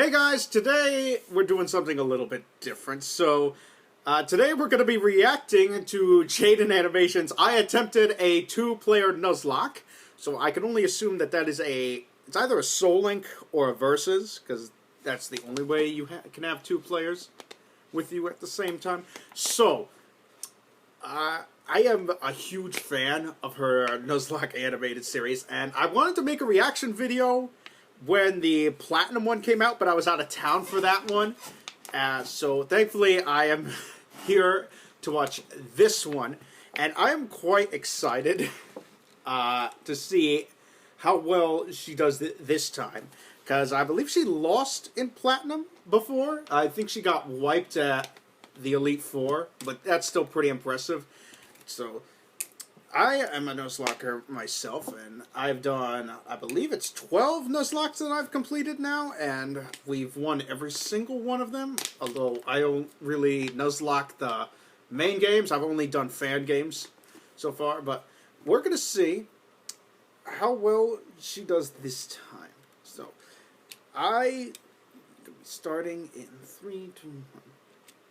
Hey guys, today we're doing something a little bit different. So, today we're going to be reacting to Jaiden Animation's I Attempted a Two-Player Nuzlocke. So I can only assume that that is it's either a Soul Link or a Versus, because that's the only way you can have two players with you at the same time. So, I am a huge fan of her Nuzlocke animated series, and I wanted to make a reaction video when the Platinum one came out, but I was out of town for that one. So thankfully I am here to watch this one, and I am quite excited to see how well she does this time, because I believe she lost in Platinum before. I think she got wiped at the Elite Four, but that's still pretty impressive. So I am a Nuzlocker myself, and I've done, I believe it's 12 Nuzlockes that I've completed now, and we've won every single one of them, although I don't really Nuzlocke the main games. I've only done fan games so far, but we're going to see how well she does this time. So, I'm going to be starting in 3, 2, 1.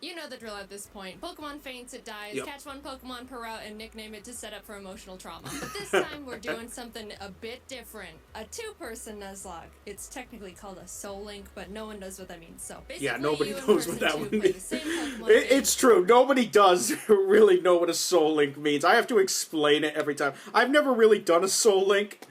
You know the drill at this point. Pokemon faints, it dies, Yep. Catch one Pokemon per route, and nickname it to set up for emotional trauma. But this time we're doing something a bit different. A two-person Nuzlocke. It's technically called a Soul Link, but no one knows what that means. So basically, Yeah, nobody you and knows what person that two one play the means. same Pokemon It's true. Nobody does really know what a Soul Link means. I have to explain it every time. I've never really done a Soul Link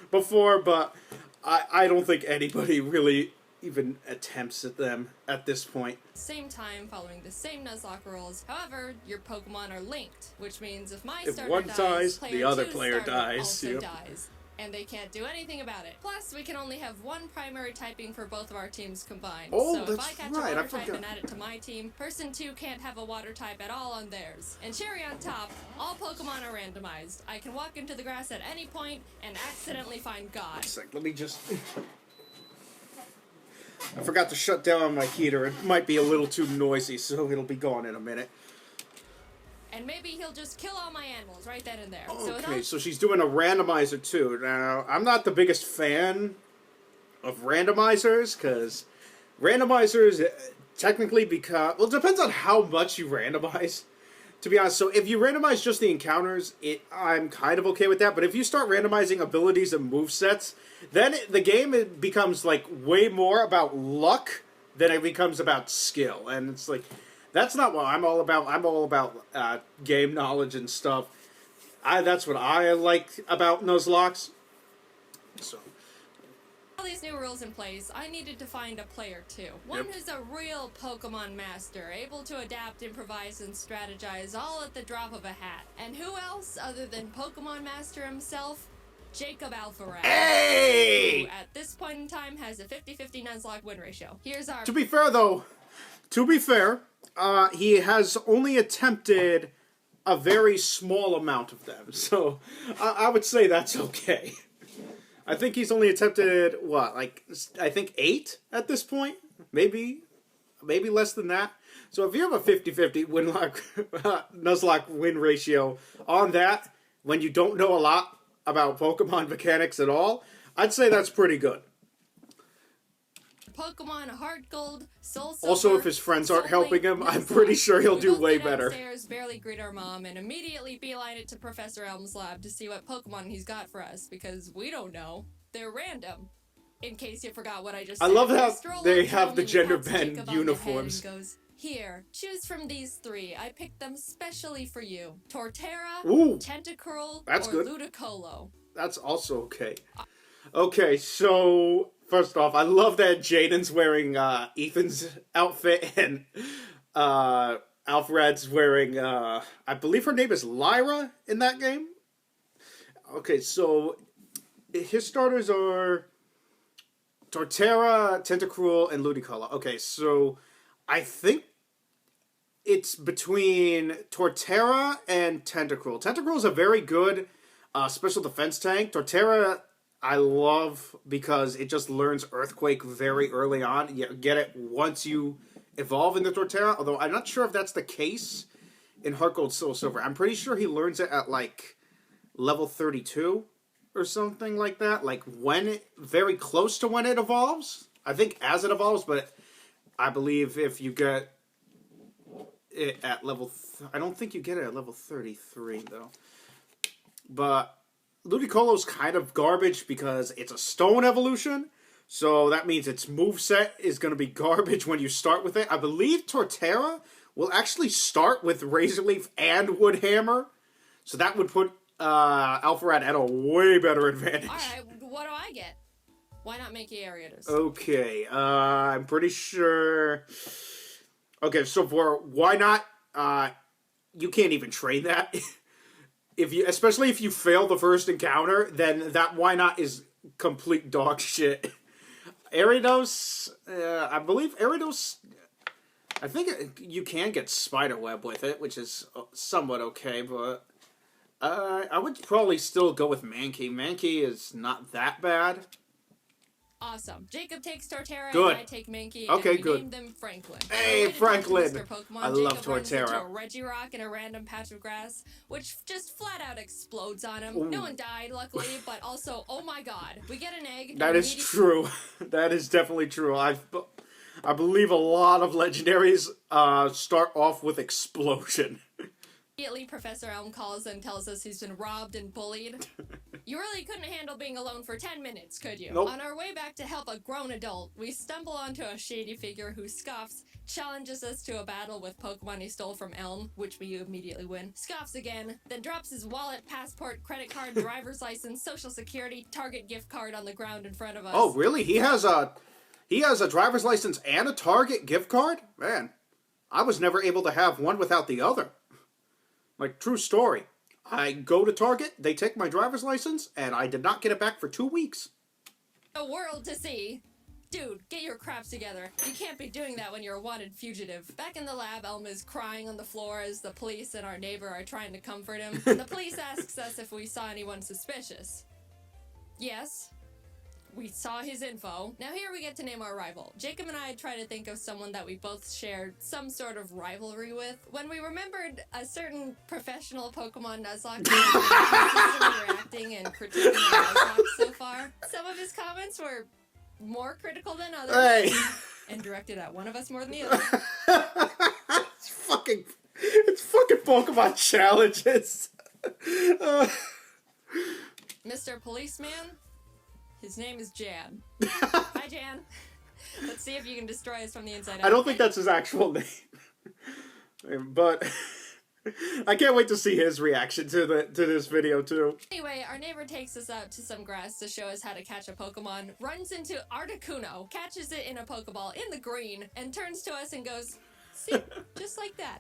before, but I don't think anybody really even attempts at them at this point. Same time, following the same Nuzlocke rules. However, your Pokemon are linked, which means if my If starter one dies, dies, player the other two's player starter dies. also Yep. dies. And they can't do anything about it. Plus, we can only have one primary typing for both of our teams combined. Oh, so if that's I catch right, a I water type forgot. and add it to my team, person two can't have a water type at all on theirs. And cherry on top, all Pokemon are randomized. I can walk into the grass at any point and accidentally find God. One sec, let me just... I forgot to shut down my heater. It might be a little too noisy, so it'll be gone in a minute. And maybe he'll just kill all my animals right then and there. Okay, so she's doing a randomizer too. Now, I'm not the biggest fan of randomizers, because randomizers technically become... Well, it depends on how much you randomize, to be honest. So if you randomize just the encounters, I'm kind of okay with that. But if you start randomizing abilities and movesets, then the game becomes like way more about luck than it becomes about skill. And it's like... That's not what I'm all about. I'm all about game knowledge and stuff. That's what I like about Nuzlockes. So, all these new rules in place, I needed to find a player too. One who's a real Pokemon master, able to adapt, improvise, and strategize all at the drop of a hat. And who else other than Pokemon Master himself? Jacob Alpharad. hey! Who at this point in time has a 50-50 Nuzlocke win ratio. Here's our... To be fair, though, he has only attempted a very small amount of them. So, I would say that's okay. I think he's only attempted, what, like, I think 8 at this point? Maybe less than that. So if you have a 50-50 Nuzlocke win ratio on that, when you don't know a lot about Pokemon mechanics at all, I'd say that's pretty good. Pokemon Heart Gold, Soul Silver, Also, if his friends aren't helping him, I'm pretty sure he'll do way better. Downstairs, barely greet our mom, and immediately beeline it to Professor Elm's lab to see what Pokemon he's got for us, because we don't know. They're random. In case you forgot what I just said. I love how they have the gender bend uniforms. Goes, here, choose from these 3. I picked them specially for you. Torterra, Ooh, Tentacruel, that's or good. Ludicolo. That's also okay. Okay, so... First off, I love that Jaiden's wearing Ethan's outfit, and Alfred's wearing, I believe her name is Lyra in that game. Okay, so his starters are Torterra, Tentacruel, and Ludicolo. Okay, so I think it's between Torterra and Tentacruel. Tentacruel is a very good special defense tank. Torterra... I love because it just learns Earthquake very early on. You get it once you evolve into Torterra, although I'm not sure if that's the case in Heart Gold Soul Silver. I'm pretty sure he learns it at like level 32 or something like that. Like very close to when it evolves. I think as it evolves, but I believe if you get it at level... I don't think you get it at level 33, though. But Ludicolo's kind of garbage because it's a stone evolution. So that means its moveset is going to be garbage when you start with it. I believe Torterra will actually start with Razor Leaf and Wood Hammer. So that would put Alpharad at a way better advantage. Alright, what do I get? Why not make Aerators? Okay, I'm pretty sure... Okay, so for why not, you can't even train that. Especially if you fail the first encounter, then that why not is complete dog shit. Aerators, I believe Aerators... I think you can get Spiderweb with it, which is somewhat okay, but... I would probably still go with Mankey. Mankey is not that bad. Awesome. Jacob takes Torterra Good. and I take Mankey. Okay, and we good. name them Franklin. Hey, Franklin! Pokemon, I love Jacob runs into Torterra. a Regirock in a random patch of grass, which just flat out explodes on him. Ooh. No one died, luckily, but also, oh my god, we get an egg. That is true. That is definitely true. I believe a lot of legendaries start off with explosion. Immediately, Professor Elm calls and tells us he's been robbed and bullied. You really couldn't handle being alone for 10 minutes, could you? Nope. On our way back to help a grown adult, we stumble onto a shady figure who scoffs, challenges us to a battle with Pokemon he stole from Elm, which we immediately win, scoffs again, then drops his wallet, passport, credit card, driver's license, social security, Target gift card on the ground in front of us. Oh, really? He has a driver's license and a Target gift card? Man, I was never able to have one without the other. Like, true story. I go to Target, they take my driver's license, and I did not get it back for 2 weeks. A world to see. Dude, get your craps together. You can't be doing that when you're a wanted fugitive. Back in the lab, Elm is crying on the floor as the police and our neighbor are trying to comfort him. The police asks us if we saw anyone suspicious. Yes. We saw his info. Now here we get to name our rival. Jacob and I try to think of someone that we both shared some sort of rivalry with. When we remembered a certain professional Pokemon Nuzlocke reacting and critiquing our Nuzlocke so far, some of his comments were more critical than others. Hey! And directed at one of us more than the other. It's fucking Pokemon challenges. Mr. Policeman? His name is Jan. Hi, Jan. Let's see if you can destroy us from the inside out. I don't think that's his actual name. But I can't wait to see his reaction to this video, too. Anyway, our neighbor takes us out to some grass to show us how to catch a Pokemon, runs into Articuno, catches it in a Pokeball in the green, and turns to us and goes, see, just like that.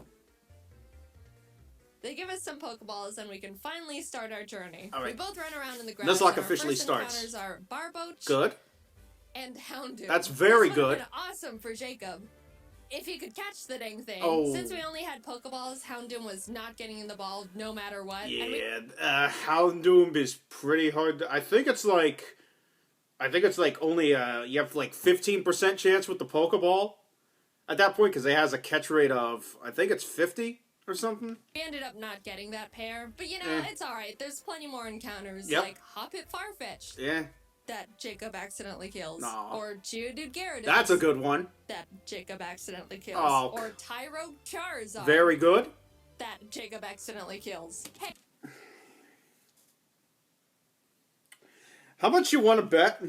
They give us some Pokeballs, and we can finally start our journey. All right. We both run around in the grass. Nuzlocke and officially our first starts. encounters are Barboach. Good. And Houndoom. That's very this would good. have been awesome for Jacob. If he could catch the dang thing. Oh. Since we only had Pokeballs, Houndoom was not getting in the ball no matter what. Yeah, Houndoom is pretty hard. I think it's like only you have like 15% chance with the Pokeball at that point because it has a catch rate of I think it's 50 or something. We ended up not getting that pair, but you know, it's alright. There's plenty more encounters like Hoppip Farfetch. Yeah. That Jacob accidentally kills. No. Or Geodude Gyarados. That's a good one. That Jacob accidentally kills. Oh. Or Tyro Charizard. Very good. That Jacob accidentally kills. Hey. How much you want to bet?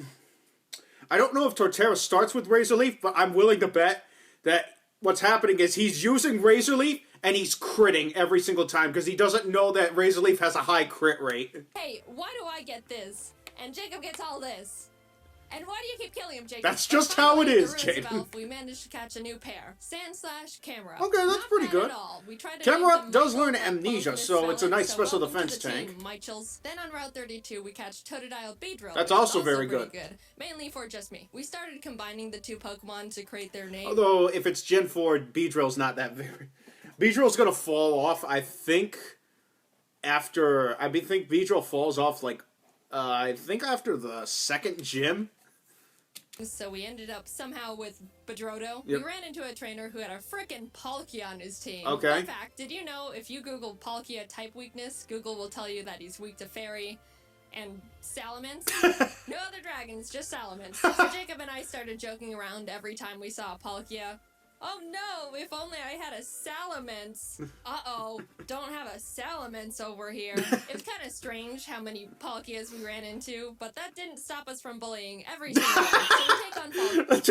I don't know if Torterra starts with Razor Leaf, but I'm willing to bet that what's happening is he's using Razor Leaf and he's critting every single time because he doesn't know that Razor Leaf has a high crit rate. Hey, why do I get this? And Jacob gets all this. And why do you keep killing him, Jacob? That's just how it is, Jaiden. We managed to catch a new pair. Sand/Camera. Okay, that's Not pretty bad good. At all. We tried to Camera does Michael, learn Amnesia, so it's a nice special defense tank. Michels. Then on Route 32, we catch Totodile Beedrill. That's also very pretty good. Mainly for just me. We started combining the two Pokemon to create their name. Although, if it's Gen 4, Beedrill's not that very... Beedrill's gonna fall off, I think, after... I think Beedrill falls off, like, I think after the second gym. So we ended up somehow with Bedroto. Yep. We ran into a trainer who had a frickin' Palkia on his team. Okay. In fact, did you know if you Google Palkia type weakness, Google will tell you that he's weak to Fairy and salamence. No other dragons, just salamence. So Jacob and I started joking around every time we saw a Palkia. Oh no, if only I had a salamence. Uh-oh, don't have a salamence over here. It was kind of strange how many Palkias we ran into, but that didn't stop us from bullying every single one. So we take on Palkia.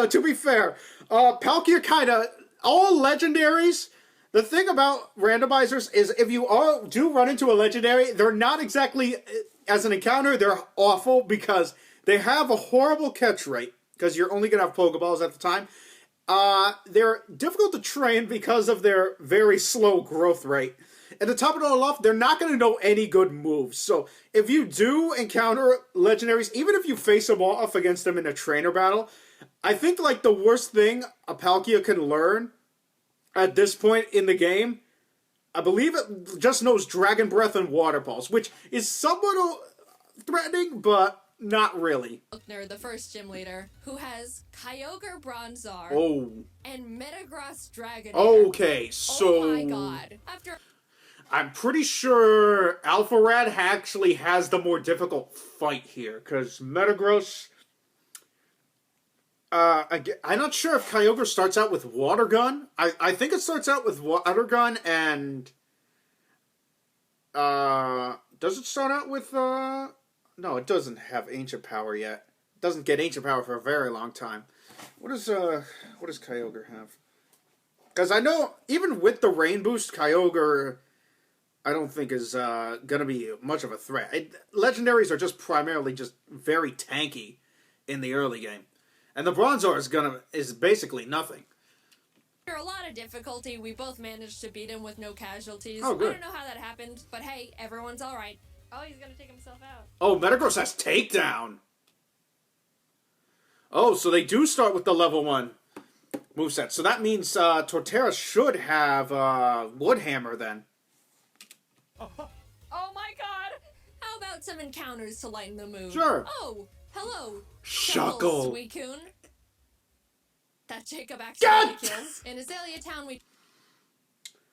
To be fair, Palkia kind of, all legendaries, the thing about randomizers is if you do run into a legendary, they're not exactly, as an encounter, they're awful because they have a horrible catch rate, because you're only going to have Pokeballs at the time. They're difficult to train because of their very slow growth rate. And to top it all off, they're not going to know any good moves. So if you do encounter legendaries, even if you face them off against them in a trainer battle, I think like the worst thing a Palkia can learn at this point in the game, I believe it just knows Dragon Breath and Water Pulse, which is somewhat threatening, but not really. The first gym leader, who has Kyogre Bronzor and Metagross Dragonair. Okay, so... Oh my god. I'm pretty sure Alpharad actually has the more difficult fight here, because Metagross... I'm not sure if Kyogre starts out with Water Gun. I think it starts out with Water Gun and... does it start out with... No, it doesn't have Ancient Power yet. It doesn't get Ancient Power for a very long time. What does Kyogre have? Because I know, even with the Rain Boost, Kyogre, I don't think is going to be much of a threat. Legendaries are just primarily just very tanky in the early game. And the Bronzor is basically nothing. After a lot of difficulty, we both managed to beat him with no casualties. Oh, good. I don't know how that happened, but hey, everyone's alright. Oh, he's gonna take himself out. Oh, Metagross has Takedown! Oh, so they do start with the level 1 moveset. So that means Torterra should have Woodhammer then. Oh my god! How about some encounters to lighten the mood? Sure. Oh, hello. Shuckle. Suicune. That Jacob accidentally kills. In Azalea Town we...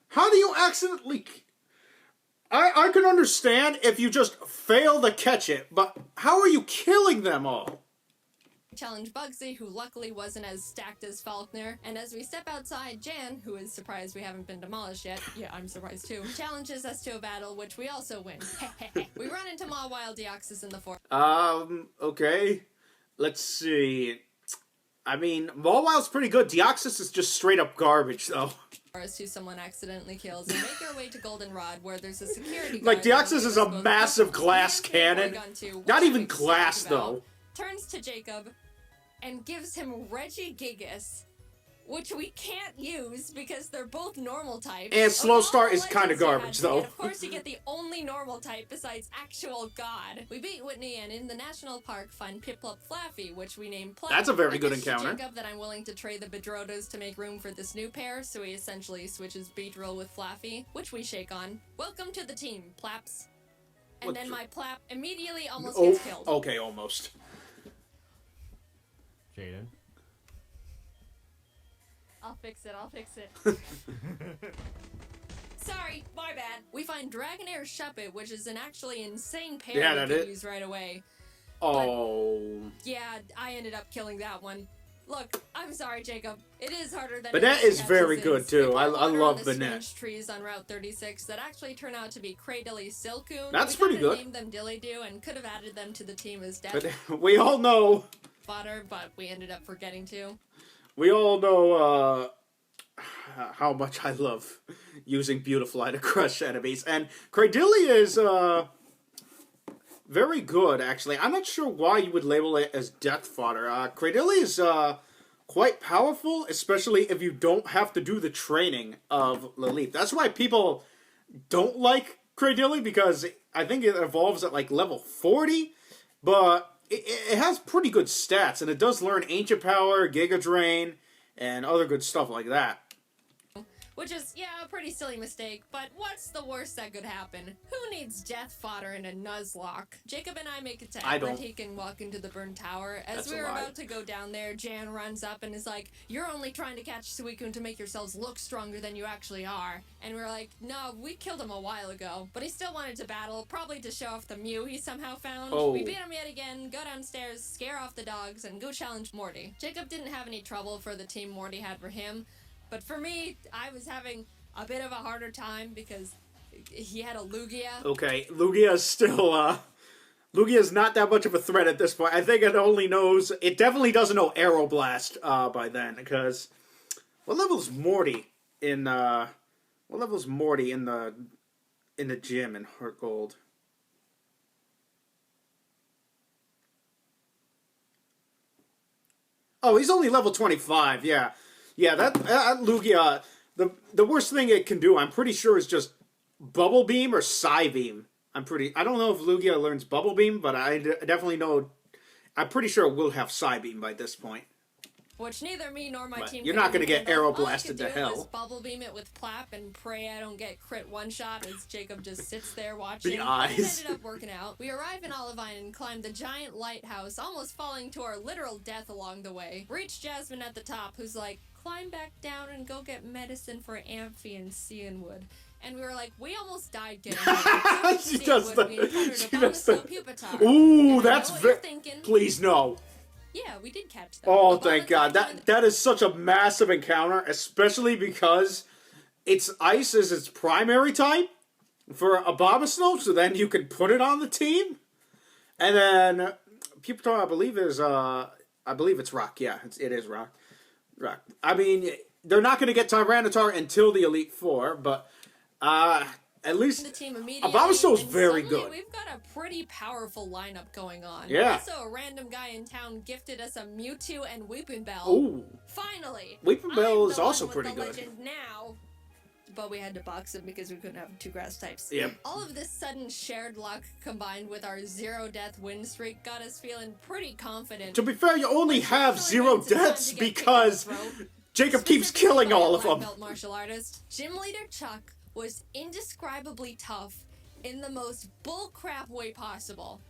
How do you accidentally... I can understand if you just fail to catch it, but how are you killing them all? Challenge Bugsy, who luckily wasn't as stacked as Falkner, and as we step outside, Jan, who is surprised we haven't been demolished yet, yeah, I'm surprised too, challenges us to a battle, which we also win. We run into Mawile Deoxys in the forest. Okay. Let's see. I mean, Mawile's pretty good. Deoxys is just straight up garbage, though. Who someone accidentally kills, and make our way to Goldenrod, where there's a security guard. Like, Deoxys is a massive glass cannon. Not even glass, though. Turns to Jacob and gives him Regigigas, which we can't use because they're both normal types. And Slow Start is kind of garbage, though. Of course, you get the only normal type besides actual God. We beat Whitney and in the national park find Piplup Flaffy, which we name Plap. That's a very good encounter. Jacob that I'm willing to trade the Bedrotas to make room for this new pair, so he essentially switches Beedrill with Flaffy, which we shake on. Welcome to the team, Plaps. And then my Plap immediately almost gets killed. Okay, almost. Jaiden. I'll fix it. Sorry, my bad. We find Dragonair Shuppet, which is an actually insane pair we can use right away. Oh. But, yeah, I ended up killing that one. Look, I'm sorry, Jacob. It is harder than Banette is very good, too. I love Banette. Trees on Route 36 that actually turn out to be Cradily Silcoon. That's pretty good. We named them Dilly-Doo and could have added them to the team as death but we all know fodder, but we ended up forgetting to. We all know how much I love using Beautifly to crush enemies, and Cradily is very good, actually. I'm not sure why you would label it as death fodder. Cradily is quite powerful, especially if you don't have to do the training of Lilith. That's why people don't like Cradily, because I think it evolves at like level 40, but it has pretty good stats, and it does learn Ancient Power, Giga Drain, and other good stuff like that. Which is, yeah, a pretty silly mistake, but what's the worst that could happen? Who needs death fodder in a Nuzlocke? Jacob and I make it to Evertake and walk into the burned tower. As we were about to go down there, Jan runs up and is like, "You're only trying to catch Suicune to make yourselves look stronger than you actually are." And we're like, "No, we killed him a while ago." But he still wanted to battle, probably to show off the Mew he somehow found. We beat him yet again, go downstairs, scare off the dogs, and go challenge Morty. Jacob didn't have any trouble for the team Morty had for him. But for me, I was having a bit of a harder time because he had a Lugia. Okay, Lugia's still, Lugia's not that much of a threat at this point. I think it definitely doesn't know Aeroblast, by then, because what level's Morty in the gym in Heart Gold? Oh, he's only level 25, yeah. Yeah, that Lugia, the worst thing it can do, I'm pretty sure, is just Bubble Beam or Psybeam. I don't know if Lugia learns Bubble Beam, but I definitely know, I'm pretty sure it will have Psybeam by this point. Which neither me nor my team. You're not going to get Aeroblasted to hell. Just bubble beam it with Plap and pray I don't get crit one shot as Jacob just sits there watching. The eyes. It ended up working out. We arrive in Olivine and climb the giant lighthouse, almost falling to our literal death along the way. Reach Jasmine at the top, who's like, "Climb back down and go get medicine for Amphi and Cianwood." And we were like, we almost died getting there. She does the... Pupitar. Ooh, that's very... Please, no. Yeah, we did catch them. Oh, thank God. That is such a massive encounter, especially because it's Ice is its primary type for Abomasnow, so then you can put it on the team. And then Pupitar, I believe it's Rock. Yeah, it is Rock. Rock. I mean, they're not going to get Tyranitar until the Elite Four, but at least the team Abomasnow's very good. We've got a pretty powerful lineup going on. Yeah. Also, a random guy in town gifted us a Mewtwo and Weepinbell. Ooh. Finally. Weepinbell is also pretty good. Legend now. But we had to box him because we couldn't have two grass types. Yep. All of this sudden shared luck combined with our 0 death win streak got us feeling pretty confident. To be fair, you only have 0 deaths because Jacob keeps killing all of them. Belt martial artist. Gym leader Chuck was indescribably tough in the most bullcrap way possible.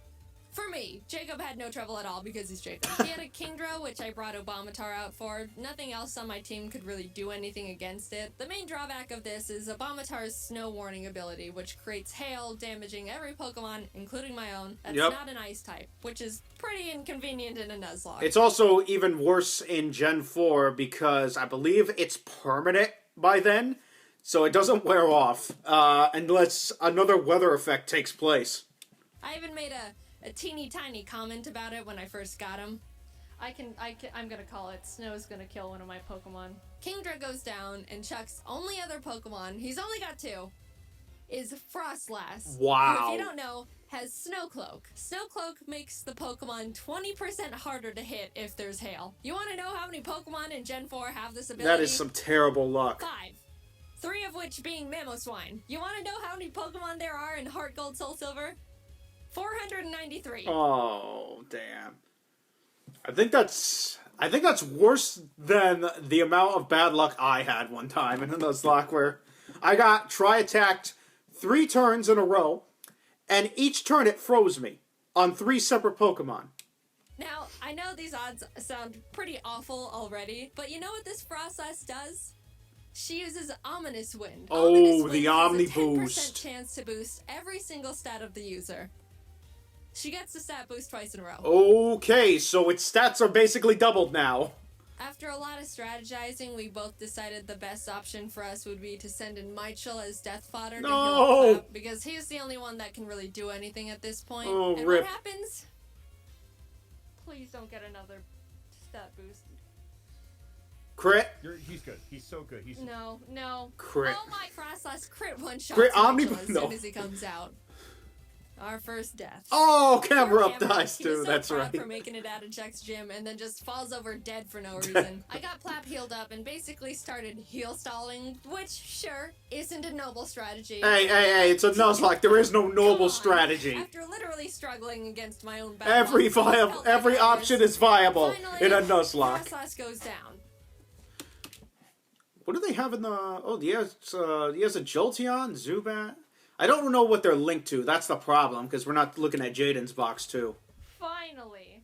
For me, Jacob had no trouble at all because he's Jacob. He had a Kingdra, which I brought Obamatar out for. Nothing else on my team could really do anything against it. The main drawback of this is Obamatar's Snow Warning ability, which creates hail, damaging every Pokemon, including my own, that's not an Ice type, which is pretty inconvenient in a Nuzlocke. It's also even worse in Gen 4 because I believe it's permanent by then, so it doesn't wear off unless another weather effect takes place. I even made a teeny tiny comment about it when I first got him. I'm gonna call it Snow's gonna kill one of my Pokemon. Kingdra goes down, and Chuck's only other Pokemon, he's only got 2, is Frostlass. Wow. Who, if you don't know, has Snowcloak. Snowcloak makes the Pokemon 20% harder to hit if there's hail. You wanna know how many Pokemon in Gen 4 have this ability? That is some terrible luck. 5. 3 of which being Mamoswine. You wanna know how many Pokemon there are in Heart Gold Soul Silver? 493. Oh, damn. I think that's worse than the amount of bad luck I had one time in a Nuzlocke where I got tri-attacked 3 turns in a row, and each turn it froze me on 3 separate Pokemon. Now, I know these odds sound pretty awful already, but you know what this Frostlass does? She uses Ominous Wind. Oh, Ominous Wind the Omni has a 10% boost. chance to boost every single stat of the user. She gets the stat boost twice in a row. Okay, so its stats are basically doubled now. After a lot of strategizing, we both decided the best option for us would be to send in Michael as death fodder to heal Clap, because he's the only one that can really do anything at this point. Oh, and rip. what happens? Please don't get another stat boost. Crit. He's good. He's so good. He's No. Crit. Oh my Frostlass crit one shot Crit Omni as soon as he comes out. Our first death. Oh, Camera Up Camera. dies too. That's right. For making it out of Jack's gym and then just falls over dead for no reason. I got Plap healed up and basically started heal stalling, which sure isn't a noble strategy. Hey! It's a Nuzlocke. There is no noble strategy. After literally struggling against my own battle, Every option is viable finally, in a Nuzlocke. Frostlass goes down. What do they have in the... Oh, he has a Jolteon, Zubat. I don't know what they're linked to. That's the problem, because we're not looking at Jaiden's box, too. Finally.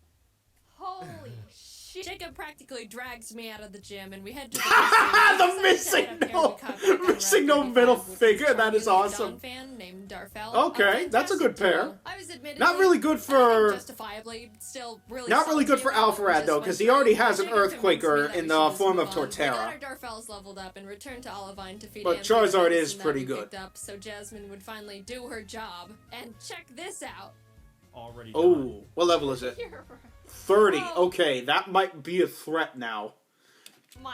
Holy shit. Jacob practically drags me out of the gym, and we head to The missing no middle figure. That is awesome. Fan named Darfell. Okay, that's a good pair. I was not really good for... Justifiably, still really not really good for Alpharad, though, because he already has an Earthquaker in the form of Torterra. We got our Darfells leveled up and returned to Olivine to feed But Charizard is pretty good. Up, so Jasmine would finally do her job. And check this out. Already done. Oh, what level is it? 30. Okay, that might be a threat now.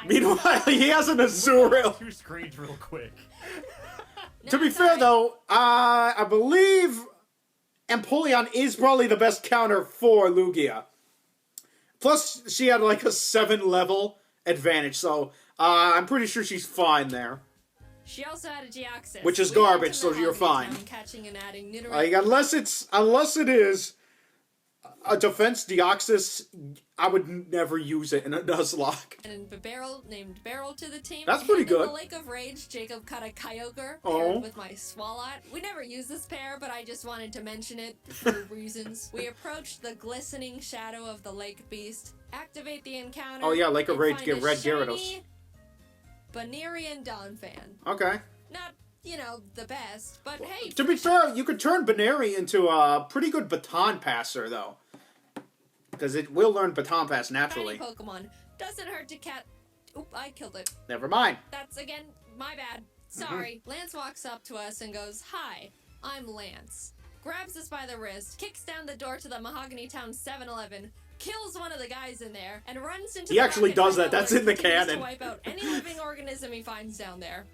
Meanwhile, he has an Azurill. 2 screens real quick. To be fair, though, I believe Empoleon is probably the best counter for Lugia. Plus, she had like a 7-level advantage, so I'm pretty sure she's fine there. She also had a Geoxys, which is garbage, so you're fine. Catching and adding unless it is a defense Deoxys, I would never use it in a Nuzlocke. And a barrel named Barrel to the team. That's pretty good. In the Lake of Rage, Jacob caught a Kyogre paired with my Swalot. We never use this pair, but I just wanted to mention it for reasons. We approached the glistening shadow of the Lake Beast, activate the encounter. Oh yeah, Lake of Rage, get red Gyarados. Banerian Donphan. Okay. Not, the best, but hey. To be fair, you could turn Baneri into a pretty good baton passer, though. Because it will learn Baton Pass naturally. Tiny Pokemon. Doesn't hurt to Oop, I killed it. Never mind. That's, again, my bad. Sorry. Lance walks up to us and goes, "Hi, I'm Lance." Grabs us by the wrist, kicks down the door to the Mahogany Town 7-Eleven, kills one of the guys in there, and runs into He actually does that. That's in the canon. To wipe out any living organism he finds down there.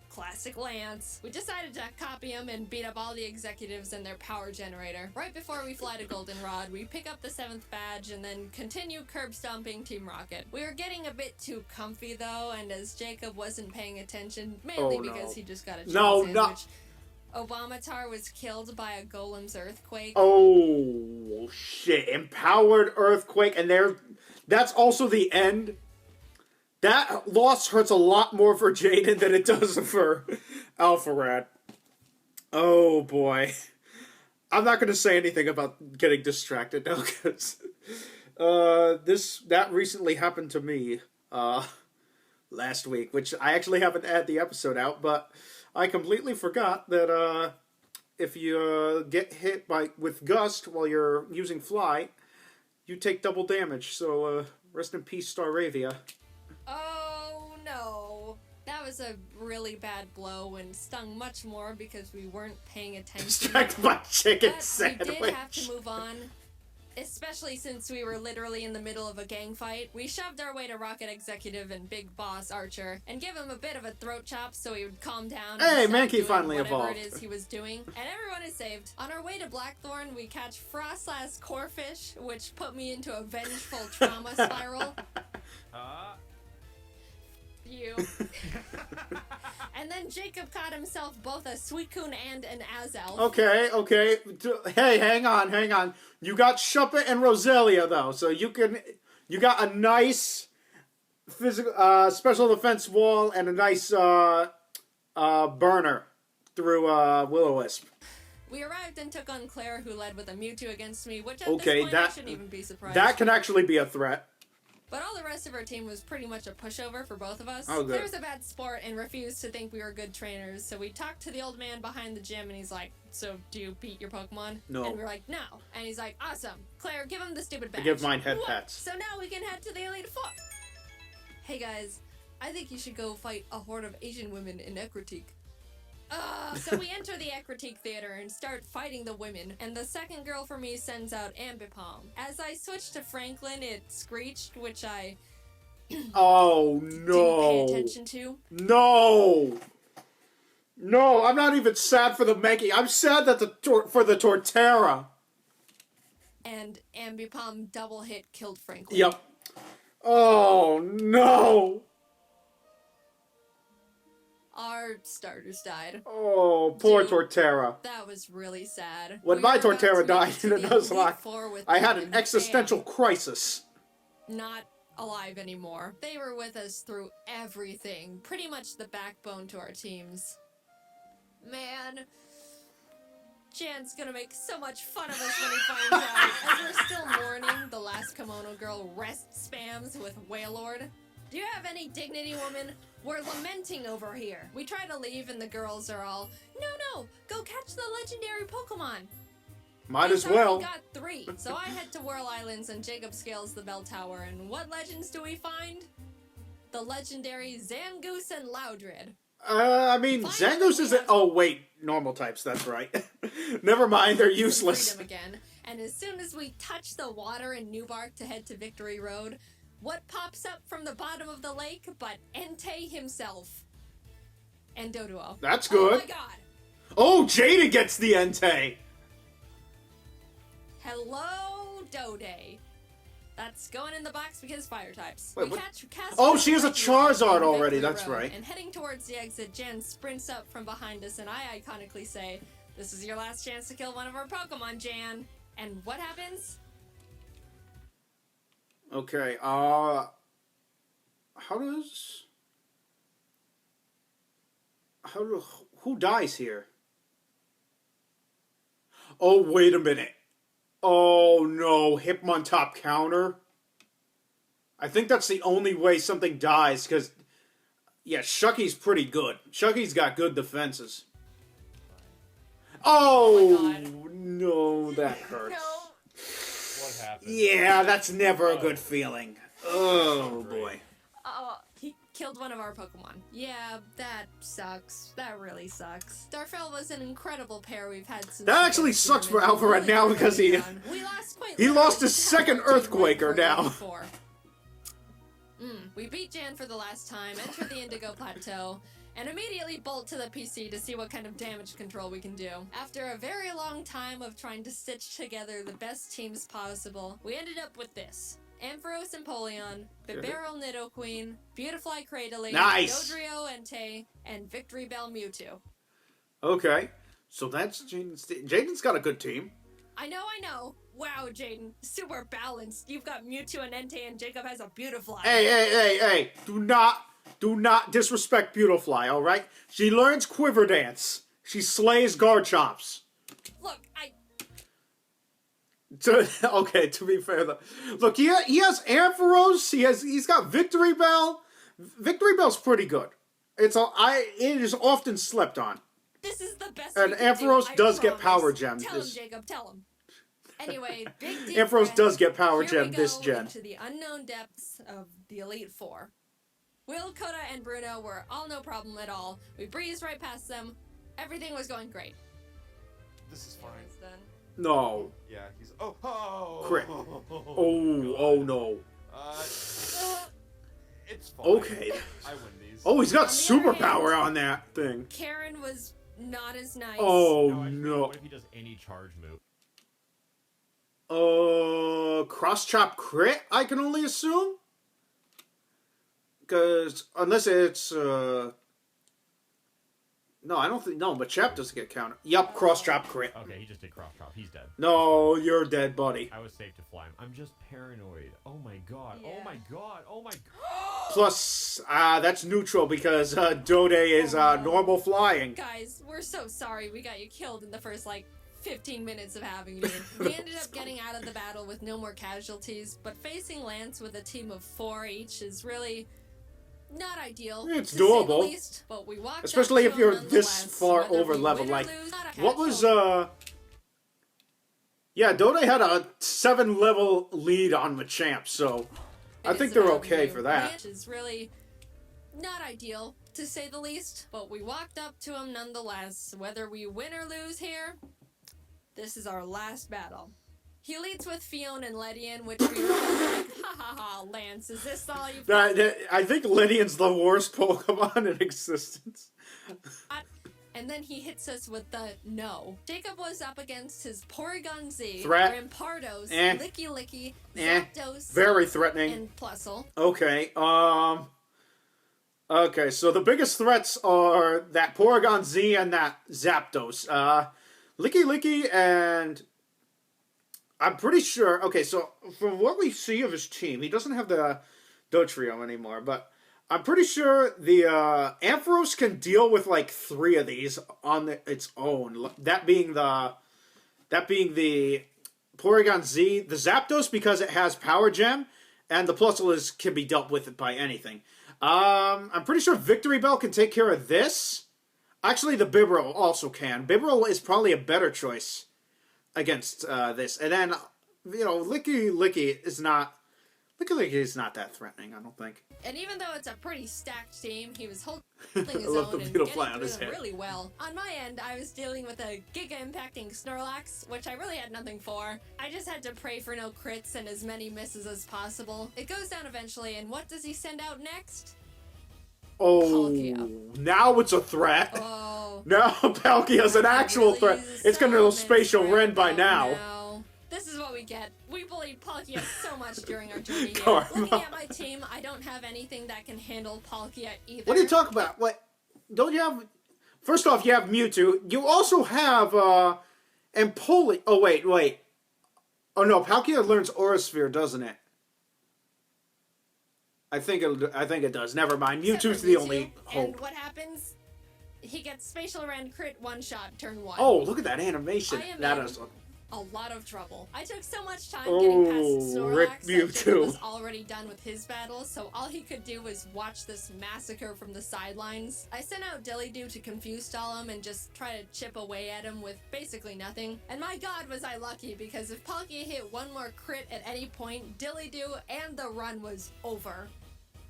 Classic Lance. We decided to copy him and beat up all the executives and their power generator. Right before we fly to Goldenrod, we pick up the 7th badge and then continue curb stomping Team Rocket. We were getting a bit too comfy though, and as Jacob wasn't paying attention, mainly because he just got a sandwich, Obamatar was killed by a Golem's Earthquake. Oh, shit. Empowered Earthquake, and that's also the end. That loss hurts a lot more for Jaiden than it does for Alpharad. Oh, boy. I'm not going to say anything about getting distracted now, because that recently happened to me last week, which I actually haven't had the episode out, but I completely forgot that if you get hit with Gust while you're using Fly, you take double damage, so rest in peace, Staravia. Oh, no. That was a really bad blow and stung much more because we weren't paying attention. Distracted by chicken sandwich. We did have to move on, especially since we were literally in the middle of a gang fight. We shoved our way to Rocket Executive and Big Boss Archer and give him a bit of a throat chop so he would calm down. Hey, and Mankey finally whatever evolved. It is he was doing, and everyone is saved. On our way to Blackthorn, we catch Frostlass Corfish, which put me into a vengeful trauma spiral. You. And then Jacob caught himself both a Suicune and an Azelf. Okay. Hey, hang on. You got Shuppet and Roselia, though, so you got a nice physical, special defense wall and a nice burner through Will-O-Wisp. We arrived and took on Claire, who led with a Mewtwo against me, which at this point I shouldn't even be surprised. That can actually be a threat. But all the rest of our team was pretty much a pushover for both of us. Oh, good. Claire was a bad sport and refused to think we were good trainers, so we talked to the old man behind the gym, and he's like, "So, do you beat your Pokemon?" No. And we're like, "No." And he's like, "Awesome. Claire, give him the stupid badge." I give mine head pats. So now we can head to the Elite Four. Hey guys, I think you should go fight a horde of Asian women in Ekritique. So we enter the Ekritique Theater and start fighting the women, and the second girl for me sends out Ambipom. As I switched to Franklin, it screeched, which I oh no! didn't pay attention to. No, I'm not even sad for the Mankey. I'm sad that for the Torterra. And Ambipom double hit killed Franklin. Yep. Oh no! Our starters died. Oh, poor Torterra. That was really sad. When my Torterra died in a Nuzlocke, I had an existential crisis. Not alive anymore. They were with us through everything, pretty much the backbone to our teams. Man, Jan's gonna make so much fun of us when he finds out. As we're still mourning, the last kimono girl rest spams with Wailord. Do you have any dignity, woman? We're lamenting over here. We try to leave and the girls are all, no, go catch the legendary Pokemon. Might as well. We got 3, so I head to Whirl Islands and Jacob scales the bell tower, and what legends do we find? The legendary Zangoose and Loudred. I mean, Zangoose isn't... Oh, wait. Normal types, that's right. Never mind, they're useless. Freedom again. And as soon as we touch the water in Newbark to head to Victory Road, what pops up from the bottom of the lake but Entei himself? And Doduo. That's good. Oh my god! Oh, Jaiden gets the Entei! Hello, Dode. That's going in the box because fire types. Wait, we what? cast Oh, she has a Charizard in already, Victory that's Road, right. And heading towards the exit, Jen sprints up from behind us, and I iconically say, "This is your last chance to kill one of our Pokemon, Jan." And what happens? Okay, who dies here? Oh, wait a minute. Oh, no. Hitmontop counter? I think that's the only way something dies, because... Yeah, Shucky's pretty good. Shucky's got good defenses. Oh, no, that hurts. No. What happened? Yeah, that's never a good feeling. Oh, boy. He killed one of our Pokemon. Yeah, that sucks. That really sucks. Darfell was an incredible pair we've had since... That actually sucks for Alvarez now because he lost his second Earthquaker now. We beat Jan for the last time, enter the Indigo Plateau, and immediately bolt to the PC to see what kind of damage control we can do. After a very long time of trying to stitch together the best teams possible, we ended up with this. Ampharos Empoleon, Bibarel Nidoqueen, Beautifly Cradily, nice. Dodrio Entei, and Victory Bell Mewtwo. Okay, so that's Jaiden's team. Jaiden's got a good team. I know. Wow, Jaiden, super balanced. You've got Mewtwo and Entei, and Jacob has a Beautifly. Hey! Do not disrespect Beautifly, all right? She learns Quiver Dance. She slays Garchomps. Look, Okay, to be fair though, look, he has Ampharos. He's got Victory Bell. Victory Bell's pretty good. It is often slept on. This is the best. And Ampharos does get Power Gem. Tell him, Jacob. Tell him. Anyway, big deep Ampharos breath. does get Power Here Gem we this go gen. into the unknown depths of the Elite Four. Will, Coda, and Bruno were all no problem at all. We breezed right past them. Everything was going great. This is fine. It's done. No. Yeah, he's... Oh! Crit. Oh no. It's fine. Okay. I win these. Oh, he's got On the other superpower hand, on that thing. Karen was not as nice. Oh Actually, no. What if he does any charge move? Cross chop crit, I can only assume? Because, unless it's, no, I don't think, no, Machop doesn't get counted. Yup, cross chop crit. Okay, he just did cross chop. He's dead. No, you're dead, buddy. I was safe to fly him. I'm just paranoid. Oh my god. Yeah. Oh my god. Oh my god. Plus, that's neutral because, Dode is, normal flying. Guys, we're so sorry we got you killed in the first, 15 minutes of having you. We ended up getting out of the battle with no more casualties, but facing Lance with a team of 4 each is really not ideal. It's to say the doable. least, but we walked Especially up if to him you're this nonetheless, far whether over we level. win or Like, lose, not a what was, casualty. yeah, Dode had a 7-level lead on Machamp, so I It think is they're about okay you. for that. Which is really not ideal, to say the least, but we walked up to him nonetheless. Whether we win or lose here, this is our last battle. He leads with Fiona and Ledian, which we were like, ha, Lance, is this all you've got? I think Lydian's the worst Pokemon in existence. And then he hits us with the no. Jacob was up against his Porygon Z, Threat. Rampardos, Eh. Licky Licky, Eh. Zapdos, Very threatening. and Plusle. Okay, okay, so the biggest threats are that Porygon Z and that Zapdos. Licky Licky and... I'm pretty sure... Okay, so from what we see of his team, he doesn't have the Dotrio anymore, but I'm pretty sure the Ampharos can deal with like 3 of these on its own. That being the Porygon Z, the Zapdos because it has Power Gem, and the Plusle can be dealt with by anything. I'm pretty sure Victory Bell can take care of this. Actually, the Bibarel also can. Bibarel is probably a better choice against this. And then, you know, Licky is not that threatening, I don't think. And even though it's a pretty stacked team, he was holding his I love own the and beetle getting fly on through his them head. really well. On my end, I was dealing with a giga-impacting Snorlax, which I really had nothing for. I just had to pray for no crits and as many misses as possible. It goes down eventually, and what does he send out next? Oh, Palkia. now it's a threat. Oh. Now Palkia's an actual Really threat. uses It's gonna so know Spatial many Rend by threat now. No. This is what we get. We bullied Palkia so much during our journey here. Karma. Looking at my team, I don't have anything that can handle Palkia either. What are you talking about? What? Don't you have... First off, you have Mewtwo. You also have, Empoli... Oh, wait. Oh, no, Palkia learns Aura Sphere, doesn't it? I think it does. Never mind. Except Mewtwo's for the Mewtwo, only hope. And what happens? He gets Spatial Rend crit one-shot turn 1. Oh, look at that animation. I am That in is... a lot of trouble. I took so much time Oh, getting past Snorlax Rip that Jacob Mewtwo. was already done with his battle, so all he could do was watch this massacre from the sidelines. I sent out Dilly-Doo to confuse stall him and just try to chip away at him with basically nothing. And my god was I lucky, because if Palkia hit one more crit at any point, Dilly-Doo and the run was over.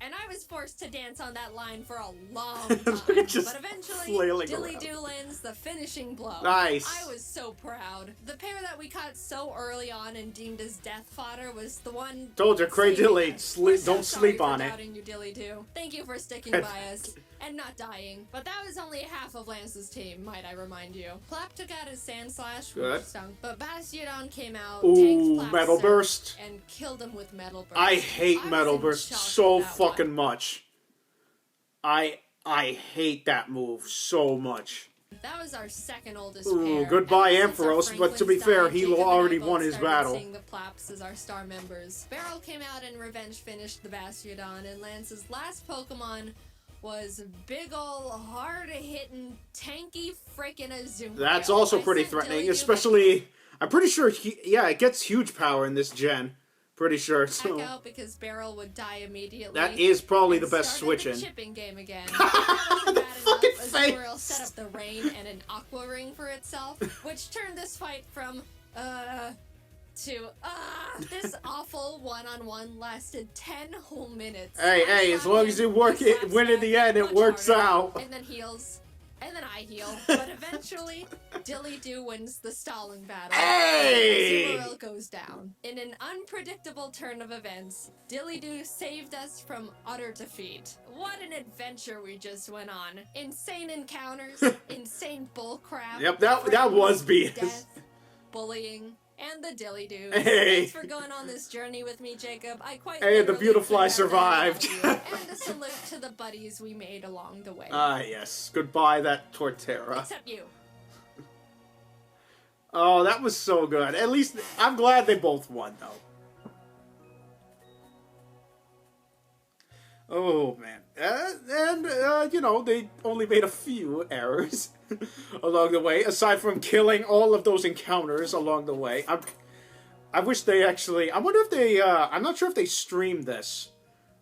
And I was forced to dance on that line for a long time. Just but eventually, flailing Dilly-Doo lands the finishing blow. Nice. I was so proud. The pair that we caught so early on and deemed as death fodder was the one... Told you, Cray saving Dilly, us. We're so don't sorry sleep for on it. doubting you, Dilly-Doo. Thank you for sticking by us. And not dying. But that was only half of Lance's team, might I remind you. Plap took out his Sand Slash, Good. which stunk. But Bastiodon came out, Ooh, tanked Plap's Metal Surf, Burst. and killed him with Metal Burst. I hate was Metal in Burst shock so with that fucking one. much. I hate that move so much. That was our second oldest Ooh, pair. goodbye, Ever since our Ampharos, but to be Franklins fair, died, he Jacob and I already both won his started battle. seeing the Plaps as our star members. Beryl came out and revenge finished the Bastiodon, and Lance's last Pokemon was big ol' hard-hitting, tanky frickin' Azumarill. That's also I pretty sent threatening, Dilly-Doo especially... I'm pretty sure it gets huge power in this gen. Pretty sure, back so... out because Beryl would die immediately. That is probably the and best started switch in. the chipping game again. That wasn't bad fucking enough. face. Azumarill set up the rain and an aqua ring for itself, which turned this fight from to this awful one-on-one lasted 10 whole minutes. Hey, as long as you win in the end, it works out. And then heals. And then I heal. But eventually, Dilly-Doo wins the stalling battle. Hey! And Azumarill goes down. In an unpredictable turn of events, Dilly-Doo saved us from utter defeat. What an adventure we just went on. Insane encounters, insane bullcrap. Yep, that friends, was BS. Death, bullying, and the Dilly-Doos. Hey. Thanks for going on this journey with me, Jacob. I quite Hey, the literally beautiful could I never survived. without you. And a salute to the buddies we made along the way. Ah, yes. Goodbye, that Torterra. Except you. Oh, that was so good. At least, I'm glad they both won, though. Oh, man. You know, they only made a few errors along the way, aside from killing all of those encounters along the way. I wish they actually... I wonder if they... I'm not sure if they streamed this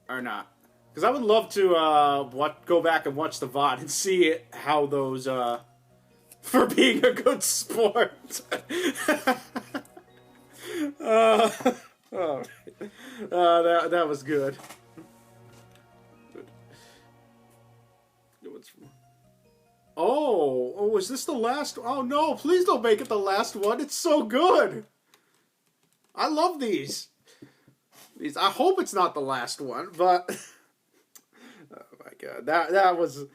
or not. Because I would love to go back and watch the VOD and see how those... for being a good sport. That was good. Oh, is this the last? Oh no, please don't make it the last one. It's so good. I love these. I hope it's not the last one, but oh my god, that was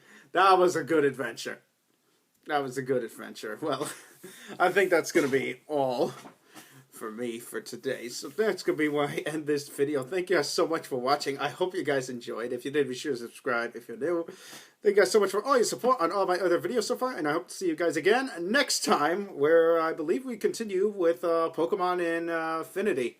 a good adventure. That was a good adventure. Well, I think that's gonna be all for me for today. So that's gonna be where I end this video. Thank you guys so much for watching. I hope you guys enjoyed. If you did, be sure to subscribe if you're new. Thank you guys so much for all your support on all my other videos so far, and I hope to see you guys again next time, where I believe we continue with Pokemon in Infinity.